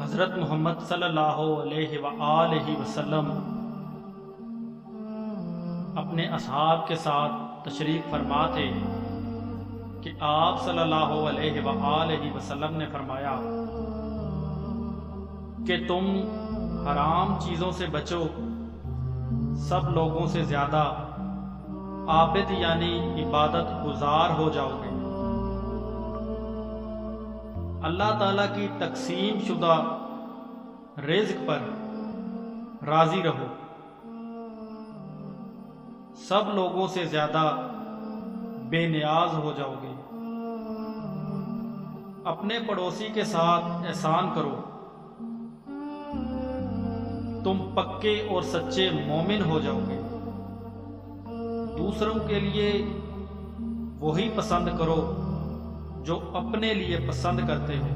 حضرت محمد صلی اللہ علیہ وآلہ وسلم اپنے اصحاب کے ساتھ تشریف فرما تھے کہ آپ صلی اللہ علیہ وآلہ وسلم نے فرمایا کہ تم حرام چیزوں سے بچو، سب لوگوں سے زیادہ عابد یعنی عبادت گزار ہو جاؤ گے۔ اللہ تعالیٰ کی تقسیم شدہ رزق پر راضی رہو، سب لوگوں سے زیادہ بے نیاز ہو جاؤ گے۔ اپنے پڑوسی کے ساتھ احسان کرو، تم پکے اور سچے مومن ہو جاؤ گے۔ دوسروں کے لیے وہی پسند کرو جو اپنے لیے پسند کرتے ہو،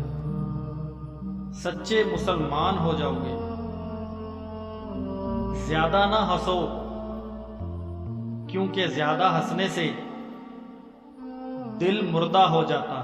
سچے مسلمان ہو جاؤ گے۔ زیادہ نہ ہنسو، کیونکہ زیادہ ہنسنے سے دل مردہ ہو جاتا